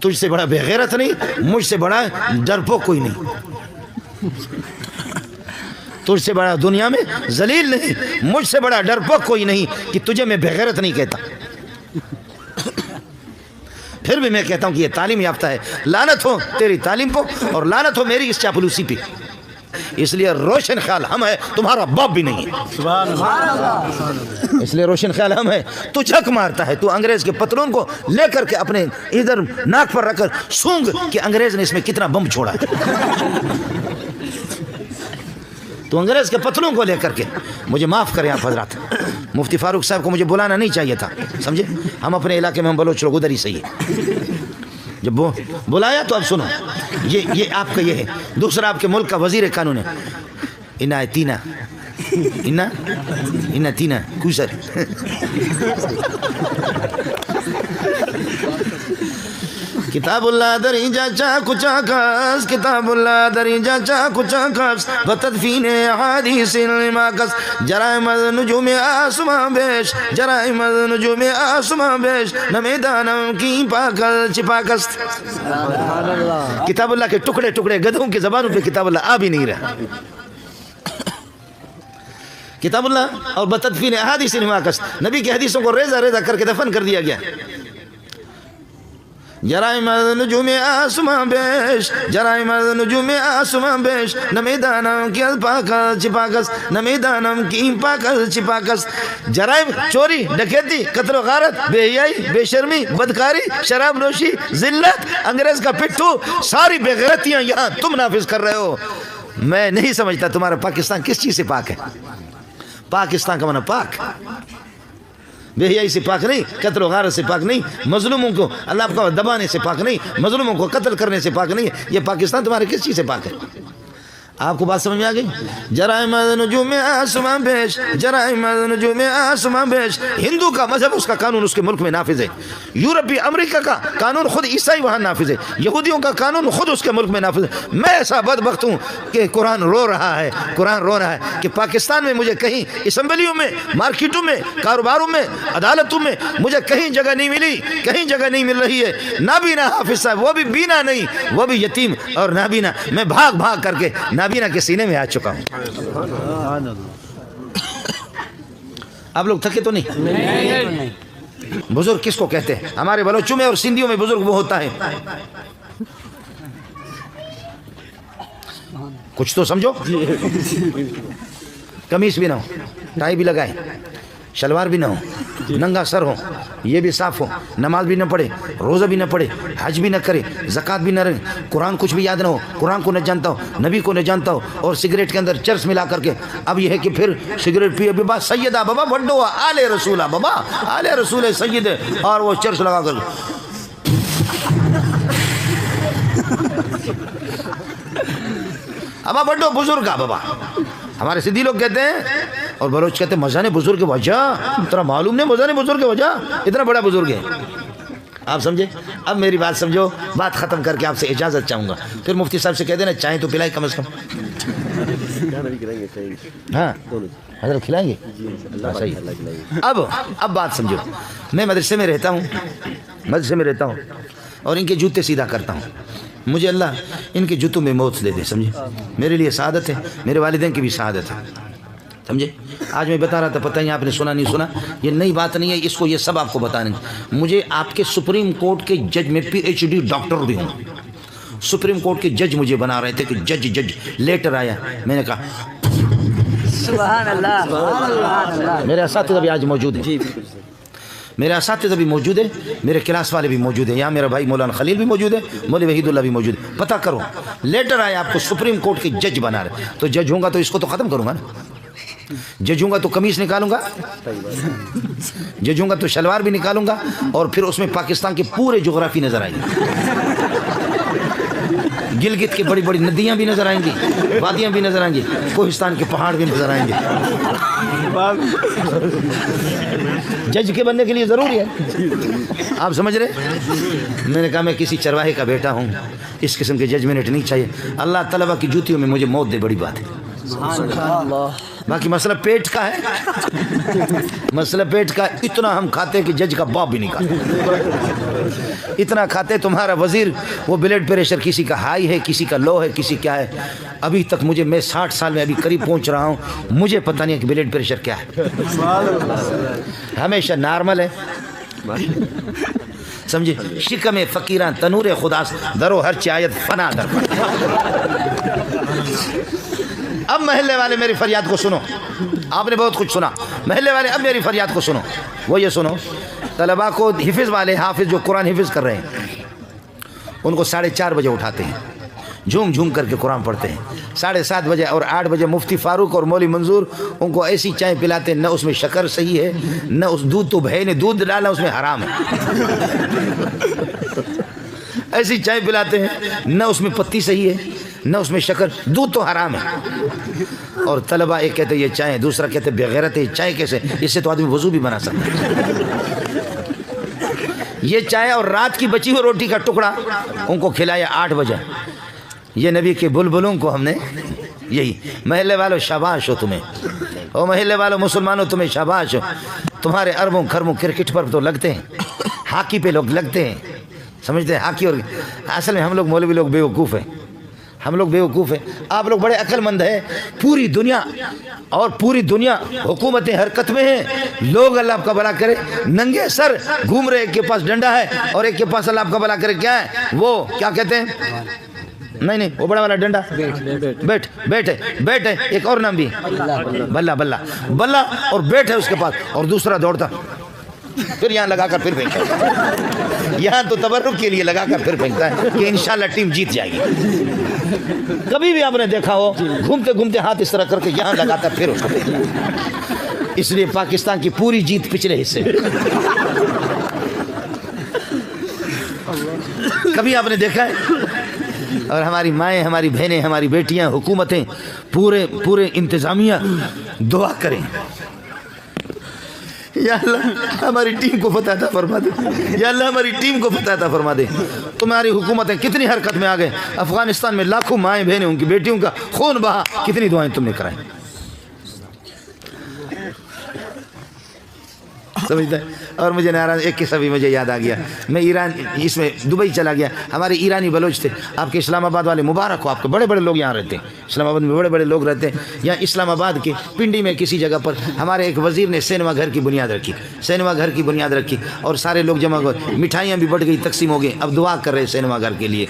تجھ سے بڑا بےغیرت نہیں، مجھ سے بڑا ڈرپوک کوئی نہیں، تجھ سے بڑا دنیا میں ذلیل نہیں، مجھ سے بڑا ڈرپوک کوئی نہیں کہ تجھے میں بےغیرت نہیں کہتا۔ پھر بھی میں کہتا ہوں کہ یہ تعلیم یافتہ ہے، لعنت ہو تیری تعلیم کو اور لعنت ہو میری اس چاپلوسی پہ، اس لیے روشن خیال ہم ہے، تمہارا باپ بھی نہیں ہے، اس لیے روشن خیال ہم ہے۔ تو جھک مارتا ہے، تو انگریز کے پتلون کو لے کر کے اپنے ادھر ناک پر رکھ کر سونگ کہ انگریز نے اس میں کتنا بم چھوڑا ہے، تو انگریز کے پتلون کو لے کر کے مجھے معاف کریں آپ حضرات، مفتی فاروق صاحب کو مجھے بلانا نہیں چاہیے تھا، سمجھے؟ ہم اپنے علاقے میں ہم بلوچ لوگ ادھر ہی صحیح ہے، جب وہ بلایا تو اب سنو، یہ آپ کا یہ ہے۔ دوسرا آپ کے ملک کا وزیر قانون ہے انا تینا کوسر، کتاب اللہ دری جا چا کچا کس، کتاب اللہ دری جا چا کچا کس، بتدفین حدیث الماکس، جرائم نجوم آسماں بیش، جرائم نجوم آسماں بیش، نمیدانم کی پاکل چپاکس۔ کتاب اللہ کے ٹکڑے ٹکڑے گدھوں کی زبانوں پہ کتاب اللہ آ بھی نہیں رہا، کتاب اللہ اور بتدفین احادیث الماکس، نبی کی حدیثوں کو ریزہ ریزہ کر کے دفن کر دیا گیا۔ جرائم نجوم آسمان بیش، جرائم نجوم آسمان بیش، نمیدانم کی پاکل چپاکس، نمیدانم کی پاکل چپاکس۔ جرائم چوری، ڈکیتی، قتل و غارت، بے حیائی، بے شرمی، بدکاری، شراب نوشی، ذلت، انگریز کا پٹھو، ساری بے غیرتیاں یہاں تم نافذ کر رہے ہو۔ میں نہیں سمجھتا تمہارا پاکستان کس چیز سے پاک ہے۔ پاکستان کا معنی پاک، بے حیائی سے پاک نہیں، قتل و غارت سے پاک نہیں، مظلوموں کو اللہ کو دبانے سے پاک نہیں، مظلوموں کو قتل کرنے سے پاک نہیں ہے۔ یہ پاکستان تمہارے کس چیز سے پاک ہے؟ آپ کو بات سمجھ میں آ گئی؟ جرائم نجوم آسمان بیش، جرائم نجوم آسمان بیش۔ ہندو کا مذہب اس کا قانون اس کے ملک میں نافذ ہے، یورپی امریکہ کا قانون خود عیسائی وہاں نافذ ہے، یہودیوں کا قانون خود اس کے ملک میں نافذ ہے۔ میں ایسا بدبخت ہوں کہ قرآن رو رہا ہے، قرآن رو رہا ہے کہ پاکستان میں مجھے کہیں اسمبلیوں میں، مارکیٹوں میں، کاروباروں میں، عدالتوں میں مجھے کہیں جگہ نہیں ملی، کہیں جگہ نہیں مل رہی ہے۔ نابینا حافظ صاحب، وہ بھی بینا نہیں، وہ بھی یتیم اور نابینا، میں بھاگ بھاگ کر کے نابینا کے سینے میں آ چکا ہوں۔ آپ لوگ تھکے تو نہیں؟ بزرگ کس کو کہتے ہیں؟ ہمارے بلوچوں میں اور سندھیوں میں بزرگ وہ ہوتا ہے، کچھ تو سمجھو، قمیص بھی نہ ہو، ٹائی بھی لگائے، شلوار بھی نہ ہو، ننگا سر ہو، یہ بھی صاف ہو، نماز بھی نہ پڑھے، روزہ بھی نہ پڑھے، حج بھی نہ کرے، زکوٰۃ بھی نہ رہے، قرآن کچھ بھی یاد نہ ہو، قرآن کو نہ جانتا ہو، نبی کو نہ جانتا ہو، اور سگریٹ کے اندر چرس ملا کر کے اب یہ ہے کہ پھر سگریٹ پیے بابا سیدہ بابا بڈو آل رسولہ بابا آل رسول سید، اور وہ چرس لگا کر ابا بڈو بزرگ بابا، ہمارے سندھی لوگ کہتے ہیں اور بلوچ کہتے ہیں مزانے بزرگ وجہ، ترا معلوم نہیں مزانے بزرگ وجہ اتنا بڑا بزرگ ہے۔ آپ سمجھے؟ اب میری بات سمجھو، بات ختم کر کے آپ سے اجازت چاہوں گا، پھر مفتی صاحب سے کہہ دینا چائے تو پلائے کم از کم۔ ہاں حضرت کھلائیں گے؟ صحیح۔ اب بات سمجھو، میں مدرسے میں رہتا ہوں اور ان کے جوتے سیدھا کرتا ہوں، مجھے اللہ ان کے جوتوں میں موت دے دے، سمجھے؟ میرے لیے سعادت ہے، میرے والدین کی بھی سعادت ہے، سمجھے؟ آج میں بتا رہا تھا، پتہ نہیں آپ نے سنا نہیں سنا، یہ نئی بات نہیں ہے، اس کو یہ سب آپ کو بتانے۔ مجھے آپ کے سپریم کورٹ کے جج میں PhD ڈاکٹر بھی ہوں، سپریم کورٹ کے جج مجھے بنا رہے تھے کہ جج لیٹر آیا، میں نے کہا سبحان اللہ، میرے اساتذہ بھی آج موجود ہیں، میرے اساتذہ بھی موجود ہیں، میرے کلاس والے بھی موجود ہیں، یہاں میرا بھائی مولانا خلیل بھی موجود ہے، مولوی وحید اللہ بھی موجود ہے۔ پتہ کرو، لیٹر آیا آپ کو سپریم کورٹ کے جج بنا رہے، تو جج ہوں گا تو اس کو تو ختم کروں گا نا، جج ہوں گا تو قمیص نکالوں گا، جج ہوں گا تو شلوار بھی نکالوں گا، اور پھر اس میں پاکستان کے پورے جغرافی نظر آئیں گے، گلگت کی بڑی بڑی ندیاں بھی نظر آئیں گی، وادیاں بھی نظر آئیں گی، کوہستان کے پہاڑ بھی نظر آئیں گے۔ جج کے بننے کے لیے ضروری ہے، آپ سمجھ رہے؟ میں نے کہا میں کسی چرواہے کا بیٹا ہوں، اس قسم کے ججمنٹ نہیں چاہیے، اللہ طلبہ کی جوتیوں میں مجھے موت دے، بڑی بات ہے۔ باقی مسئلہ پیٹ کا ہے، مسئلہ پیٹ کا اتنا ہم کھاتے کہ جج کا باپ بھی نہیں کھاتے، اتنا کھاتے تمہارا وزیر وہ بلڈ پریشر کسی کا ہائی ہے، کسی کا لو ہے، کسی کیا ہے، ابھی تک مجھے میں 60 سال میں ابھی قریب پہنچ رہا ہوں، مجھے پتہ نہیں ہے کہ بلڈ پریشر کیا ہے، ہمیشہ نارمل ہے، سمجھے، شکم فقیران تنور خدا درو ہر چایت فنا در۔ اب محلے والے میری فریاد کو سنو، آپ نے بہت کچھ سنا، محلے والے اب میری فریاد کو سنو، وہ یہ سنو، طلباء کو حفظ والے حافظ جو قرآن حفظ کر رہے ہیں ان کو 4:30 بجے اٹھاتے ہیں، جھوم جھوم کر کے قرآن پڑھتے ہیں، 7:30 بجے اور 8 بجے مفتی فاروق اور مولوی منظور ان کو ایسی چائے پلاتے ہیں، نہ اس میں شکر صحیح ہے، نہ اس دودھ تو بھائی نے دودھ ڈالا اس میں حرام ہے، ایسی چائے پلاتے ہیں، نہ اس میں پتی صحیح ہے، نہ اس میں شکر، دودھ تو حرام ہے، اور طلباء ایک کہتے یہ چائے، دوسرا کہتے بغیرت ہے، چائے کیسے، اس سے تو آدمی وضو بھی بنا سکتا ہے، یہ چائے اور رات کی بچی ہوئی روٹی کا ٹکڑا ان کو کھلایا 8 بجے، یہ نبی کے بلبلوں کو ہم نے یہی، محلے والوں شاباش ہو تمہیں، او محلے والوں مسلمانوں تمہیں شاباش ہو، تمہارے اربوں خربوں کرکٹ پر تو لگتے ہیں، ہاکی پہ لوگ لگتے ہیں، سمجھتے ہیں ہاکی، اور اصل میں ہم لوگ مولوی لوگ بیوقوف ہیں، ہم لوگ بیوقوف ہیں، آپ لوگ بڑے عقل مند ہیں، پوری دنیا حکومتیں حرکت میں ہیں، لوگ اللہ آپ کا بھلا کرے ننگے سر گھوم رہے، ایک کے پاس ڈنڈا ہے اور ایک کے پاس اللہ آپ کا بھلا کرے کیا ہے، وہ کیا کہتے ہیں، نہیں وہ بڑا والا ڈنڈا، بیٹ ہے، ایک اور نام بھی بلہ اور بیٹ ہے اس کے پاس، اور دوسرا دوڑتا پھر یہاں لگا کر پھر پھینکتا، یہاں تو تبرک کے لیے لگا کر پھر پھینکتا ہے کہ انشاءاللہ ٹیم جیت جائے گی، کبھی بھی آپ نے دیکھا ہو گھومتے گھومتے ہاتھ اس طرح کر کے یہاں لگاتا پھر اس کو، اس لیے پاکستان کی پوری جیت پچھلے حصے میں، کبھی آپ نے دیکھا ہے، اور ہماری مائیں، ہماری بہنیں، ہماری بیٹیاں، حکومتیں، پورے انتظامیہ دعا کریں، یا اللہ ہماری ٹیم کو فتح عطا فرما دے، یا اللہ ہماری ٹیم کو فتح عطا فرما دے، تمہاری حکومتیں کتنی حرکت میں آ گئے، افغانستان میں لاکھوں مائیں بہنیں ان کی بیٹیوں کا خون بہا، کتنی دعائیں تم نے کرائیں، سمجھتا ہے، اور مجھے ناراض ایک قصہ بھی مجھے یاد آ گیا، میں ایران اس میں دبئی چلا گیا، ہمارے ایرانی بلوچ تھے، آپ کے اسلام آباد والے مبارک ہو، آپ کے بڑے بڑے لوگ یہاں رہتے ہیں، اسلام آباد میں بڑے بڑے لوگ رہتے ہیں، یہاں اسلام آباد کے پنڈی میں کسی جگہ پر ہمارے ایک وزیر نے سینما گھر کی بنیاد رکھی، سینما گھر کی بنیاد رکھی، اور سارے لوگ جمع ہوئے، مٹھائیاں بھی بڑھ گئی، تقسیم ہو گئی، اب دعا کر رہے سینما گھر کے لیے،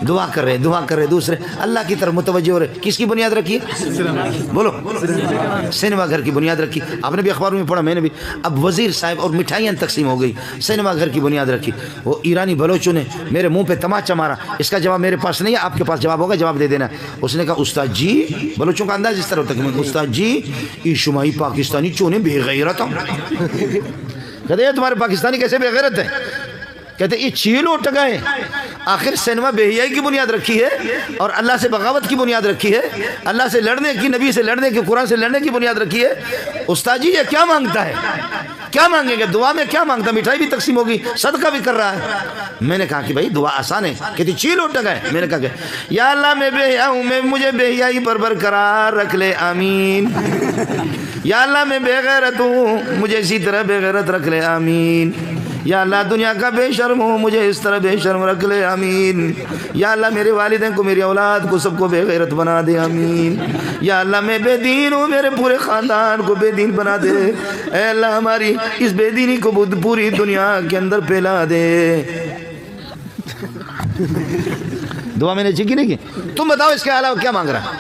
دعا کر رہے دوسرے اللہ کی طرف متوجہ ہو رہے، کس کی بنیاد رکھی ہے، بولو، سینما گھر کی بنیاد رکھی، آپ نے بھی اخباروں میں پڑھا، میں نے بھی، اب وزیر صاحب اور مٹھائیاں تقسیم ہو گئی، سینما گھر کی بنیاد رکھی، وہ ایرانی بلوچوں نے میرے منہ پہ تماچا مارا، اس کا جواب میرے پاس نہیں ہے، آپ کے پاس جواب ہوگا، جواب دے دینا، اس نے کہا استاد جی، بلوچوں کا انداز اس طرح ہوتا ہے، استاد جی یہ شمائی پاکستانی چونے بے غیرت ہوں، کہتے ہیں تمہارے پاکستانی کیسے بے غیرت ہے، کہتے ہیں یہ چیلو ٹگائے، آخر سینما بے حیائی کی بنیاد رکھی ہے اور اللہ سے بغاوت کی بنیاد رکھی ہے، اللہ سے لڑنے کی، نبی سے لڑنے کی، قرآن سے لڑنے کی بنیاد رکھی ہے، استاد جی یہ کیا مانگتا ہے، کیا مانگیں گے، دعا میں کیا مانگتا، مٹھائی بھی تقسیم ہوگی، صدقہ بھی کر رہا ہے، میں نے کہا کہ بھائی دعا آسان ہے، کہتی چیلو ٹگائے، میں نے کہا کہ یا اللہ میں بے حیا ہوں، میں مجھے بے حیائی پر برقرار رکھ لے، آمین، یا اللہ میں بے غیرت ہوں، مجھے اسی طرح بے غیرت رکھ لے، آمین، یا اللہ دنیا کا بے شرم ہوں، مجھے اس طرح بے شرم رکھ لے، آمین، یا اللہ میرے والدین کو، میری اولاد کو، سب کو بے غیرت بنا دے، آمین، یا اللہ میں بے دین ہوں، میرے پورے خاندان کو بے دین بنا دے، اے اللہ ہماری اس بے دینی کو پوری دنیا کے اندر پھیلا دے، دعا میں نے چکی نہیں کی، تم بتاؤ اس کے علاوہ کیا مانگ رہا،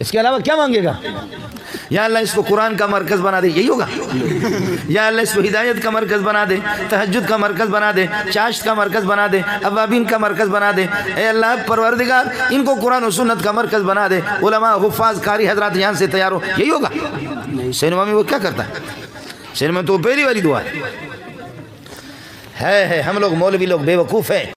اس کے علاوہ کیا مانگے گا، یا اللہ اس کو قرآن کا مرکز بنا دے، یہی ہوگا، یا اللہ اس کو ہدایت کا مرکز بنا دے، تہجد کا مرکز بنا دے، چاشت کا مرکز بنا دے، اوابین کا مرکز بنا دے، اے اللہ پروردگار ان کو قرآن و سنت کا مرکز بنا دے، علماء حفاظ قاری حضرات یہاں سے تیار ہو، یہی ہوگا، سینما میں وہ کیا کرتا ہے، سینما میں تو پہلی والی دعا ہے، ہم لوگ مولوی لوگ بے وقوف ہیں۔